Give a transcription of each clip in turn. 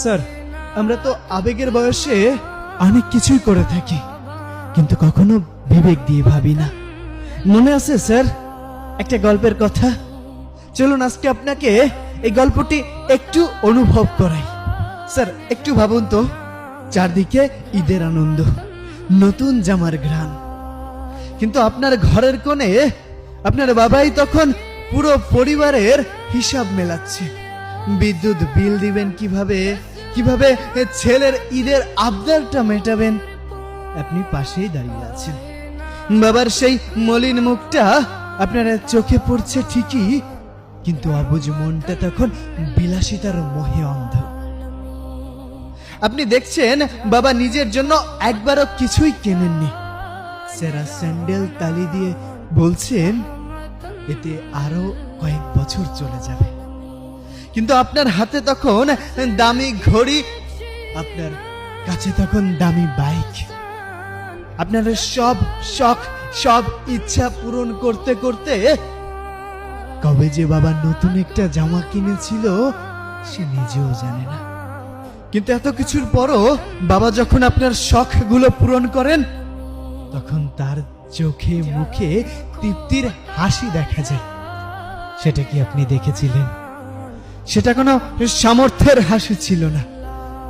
Sir, আমরা তো আবেগের বয়সে অনেক কিছুই করে থাকি, কিন্তু কখনো বিবেক দিয়ে ভাবি না। মনে আছে স্যার একটা গল্পের কথা? চলুন আজকে আপনাকে এই গল্পটি একটু অনুভব করাই। স্যার একটু ভাবুন তো, চারদিকে ঈদের আনন্দ, নতুন জামার ঘ্রাণ, কিন্তু আপনার ঘরের কোণে আপনার বাবাই তখন পুরো পরিবারের হিসাব মেলাচ্ছে। বিদ্যুৎ বিল দিবেন কিভাবে, কিভাবে ছেলের ঈদের আবদারটা মেটাবেন। আপনি পাশেই দাঁড়িয়ে আছেন, বাবার সেই মলিন মুখটা আপনার চোখে পড়ছে ঠিকই, কিন্তু অবুঝ মনটা তখন বিলাসিতার মোহে অন্ধ। আপনি দেখছেন বাবা নিজের জন্য একবারও কিছুই কেনেননি। সেরা স্যান্ডেল তালি দিয়ে বলছেন এতে আরো কয়েক বছর চলে যাবে, কিন্তু আপনার হাতে তখন দামি ঘড়ি, আপনার কাছে তখন দামি বাইক। আপনার সব শখ, সব ইচ্ছা পূরণ করতে করতে কবে যে বাবা নতুন একটা জামা কিনেছিল সে নিজেও জানে না। কিন্তু এত কিছুর পরও বাবা যখন আপনার শখগুলো পূরণ করেন, তখন তার চোখে মুখে তৃপ্তির হাসি দেখা যায়। সেটা কি আপনি দেখেছিলেন? সেটা কোনো সামর্থ্যের হাসি ছিল না,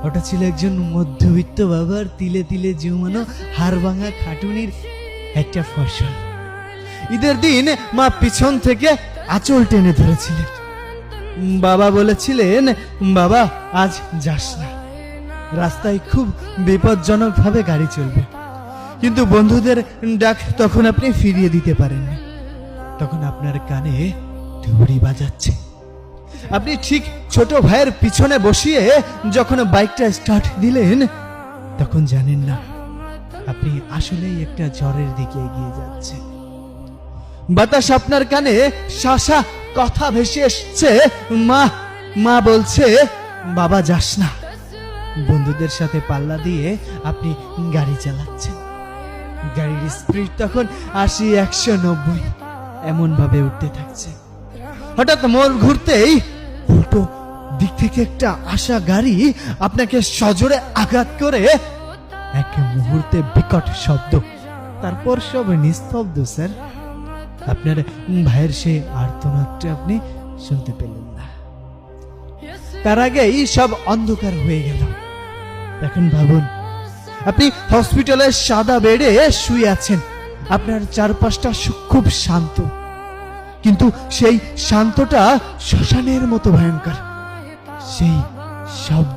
ওটা ছিল একজন মধ্যবিত্ত বাবার তিলে তিলে জমানো হাড়ভাঙা খাটুনির একটা ফসল। ঈদের দিন মা পিছন থেকে আঁচল টেনে ধরেছিলেন। বাবা বলেছিলেন, বাবা আজ যাস না, রাস্তায় খুব বিপজ্জনক ভাবে গাড়ি চলবে। কিন্তু বন্ধুদের ডাক তখন আপনি ফিরিয়ে দিতে পারেননি। তখন আপনার কানে ধুবড়ি বাজাচ্ছে। আপনি ঠিক ছোট ভাইয়ের পিছনে বসিয়ে যখন বাইকটা স্টার্ট দিলেন, তখন জানেন না আপনি আসলেই একটা ঝড়ের দিকে এগিয়ে যাচ্ছেন। বাতাস আপনার কানে শাসা কথা ভেসে এসছে, মা মা বলছে বাবা যাস না। বন্ধুদের সাথে পাল্লা দিয়ে আপনি গাড়ি চালাচ্ছেন। গাড়ির স্পিড তখন 80, 190 এমন ভাবে উঠতে থাকছে। হঠাৎ মোড় ঘুরতেই উল্টো দিক থেকে একটা আসা গাড়ি আপনাকে সজোরে আঘাত করে এক মুহূর্তে বিকট শব্দ, তারপর সব নিস্তব্ধ। স্যার, আপনার ভাইয়ের সেই আর্তনাদটা আপনি শুনতে পেলেন না। তার আগেই সব অন্ধকার হয়ে গেল। এখন ভাবুন, আপনি হসপিটালের সাদা বেডে শুয়ে আছেন, আপনার চারপাশটা খুব শান্ত, কিন্তু সেই শান্তটা শ্মশানের মতো ভয়ঙ্কর। সেই শব্দ